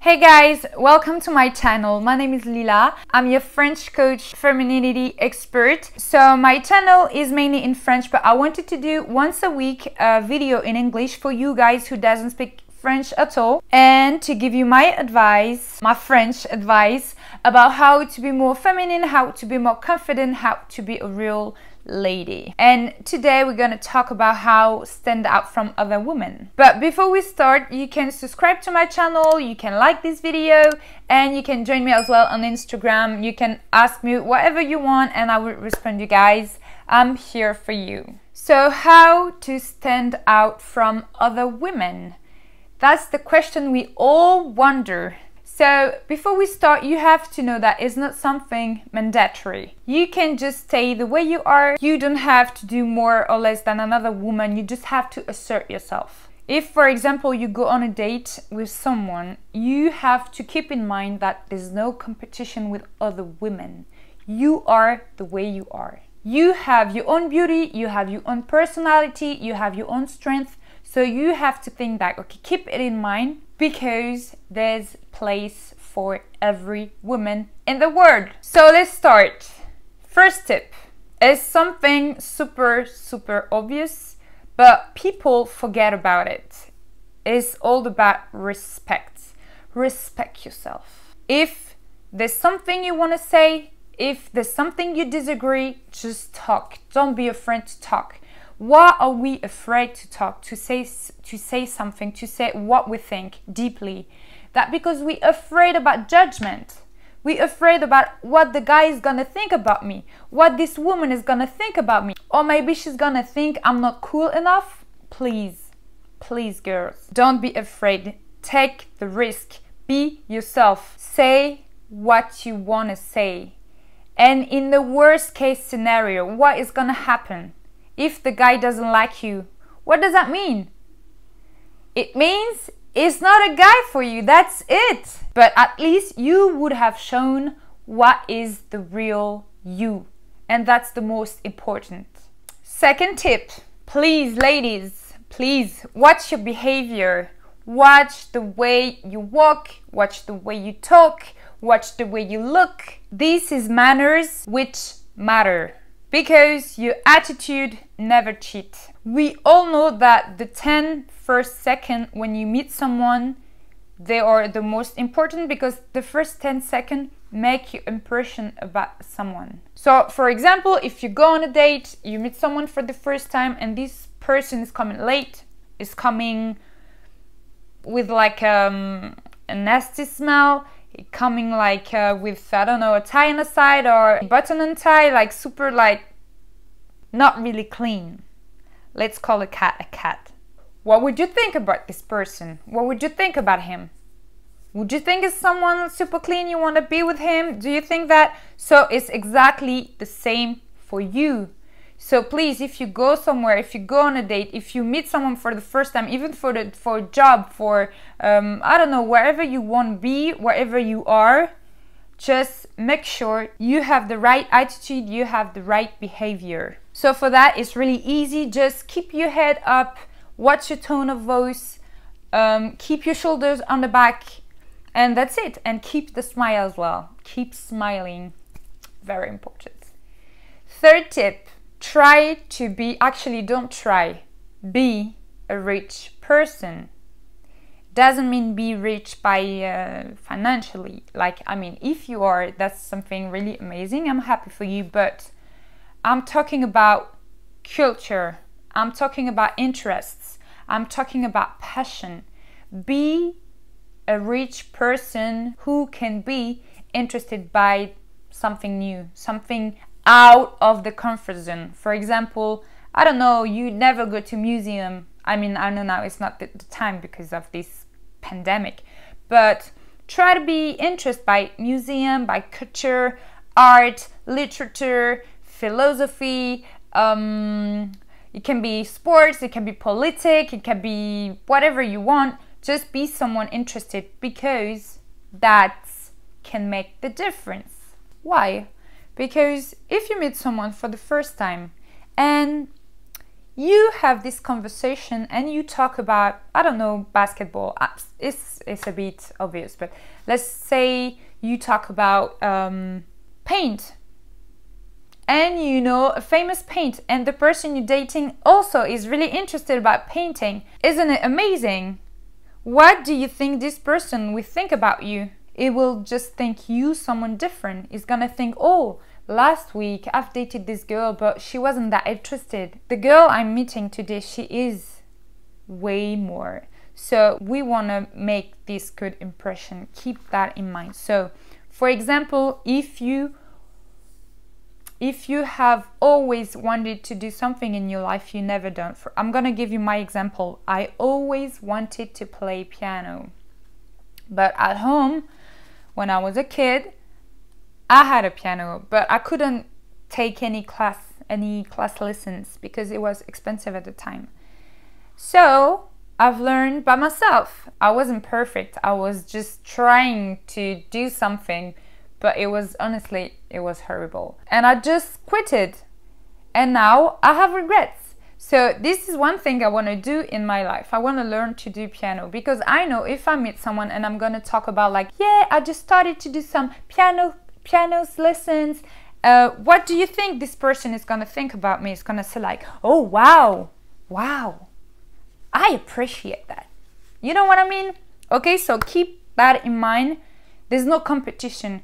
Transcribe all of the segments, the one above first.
Hey guys, welcome to my channel. My name is Lila. I'm your French coach, femininity expert. So my channel is mainly in French, but I wanted to do once a week a video in English for you guys who doesn't speak French at all, and to give you my advice, my French advice about how to be more feminine, how to be more confident, how to be a real lady. And today we're gonna talk about how stand out from other women. But before we start, you can subscribe to my channel, you can like this video, and you can join me as well on Instagram. You can ask me whatever you want and I will respond, you guys. I'm here for you. So how to stand out from other women? That's the question we all wonder. So before we start, you have to know that it's not something mandatory. You can just stay the way you are. You don't have to do more or less than another woman. You just have to assert yourself. If, for example, you go on a date with someone, you have to keep in mind that there's no competition with other women. You are the way you are. You have your own beauty, you have your own personality, you have your own strength. So you have to think that, okay, keep it in mind, because there's place for every woman in the world. So let's start. First tip is something super obvious, but people forget about it. It's all about respect. Respect yourself. If there's something you want to say, if there's something you disagree, just talk. Don't be afraid to talk. Why are we afraid to talk, to say something, to say what we think deeply? That because we're afraid about judgment. We're afraid about what the guy is gonna think about me, what this woman is gonna think about me, or maybe she's gonna think I'm not cool enough. Please, please girls, don't be afraid. Take the risk. Be yourself. Say what you wanna say. And in the worst case scenario, what is gonna happen? If the guy doesn't like you, what does that mean? It means it's not a guy for you, that's it. But at least you would have shown what is the real you. And that's the most important. Second tip, please ladies, please watch your behavior. Watch the way you walk, watch the way you talk, watch the way you look. This is manners which matter. Because your attitude never cheats. We all know that the 10 first seconds when you meet someone, they are the most important, because the first 10 seconds make your impression about someone. So for example, if you go on a date, you meet someone for the first time and this person is coming late, is coming with like a nasty smell, coming like with, I don't know, a tie on the side or a button and tie, like super, like not really clean. Let's call a cat a cat. What would you think about this person? What would you think about him? Would you think it's someone super clean, you want to be with him? Do you think that? So it's exactly the same for you. So please, if you go somewhere, if you go on a date, if you meet someone for the first time, even for a job, for I don't know, wherever you want to be, wherever you are, just make sure you have the right attitude, you have the right behavior. So for that, it's really easy. Just keep your head up, watch your tone of voice, keep your shoulders on the back, and that's it. And keep the smile as well. Keep smiling. Very important. Third tip. Try to be, actually don't try, be a rich person. Doesn't mean be rich by financially. Like, I mean, if you are, that's something really amazing. I'm happy for you, but I'm talking about culture. I'm talking about interests. I'm talking about passion. Be a rich person who can be interested by something new, something out of the comfort zone. For example, I don't know, you never go to museum. I mean, I know now it's not the time because of this pandemic, but try to be interested by museum, by culture, art, literature, philosophy. It can be sports, it can be politics, it can be whatever you want. Just be someone interested, because that can make the difference. Why? Because if you meet someone for the first time and you have this conversation and you talk about, I don't know, basketball. It's a bit obvious, but let's say you talk about paint, and you know a famous paint, and the person you're dating also is really interested about painting. Isn't it amazing? What do you think this person will think about you? It will just think you someone different. It's gonna think, oh, last week I've dated this girl, but she wasn't that interested. The girl I'm meeting today, she is way more. So we wanna make this good impression. Keep that in mind. So, for example, if you have always wanted to do something in your life you never done, I'm gonna give you my example. I always wanted to play piano, but at home, when I was a kid, I had a piano, but I couldn't take any class lessons because it was expensive at the time. So I've learned by myself. I wasn't perfect. I was just trying to do something, but it was horrible. And I just quit it. And now I have regrets. So this is one thing I want to do in my life. I want to learn to do piano, because I know if I meet someone and I'm going to talk about like, yeah, I just started to do some piano lessons. What do you think this person is going to think about me? It's going to say like, oh, wow, I appreciate that. You know what I mean? Okay, so keep that in mind. There's no competition.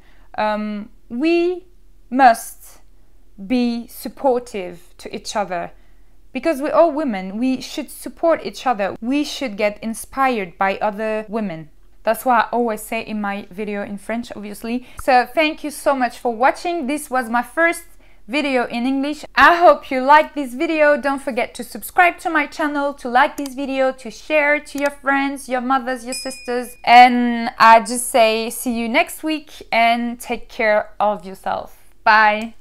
We must be supportive to each other, because we're all women. We should support each other. We should get inspired by other women. That's what I always say in my video in French, obviously. So thank you so much for watching. This was my first video in English. I hope you liked this video. Don't forget to subscribe to my channel, to like this video, to share to your friends, your mothers, your sisters. And I just say see you next week and take care of yourself. Bye.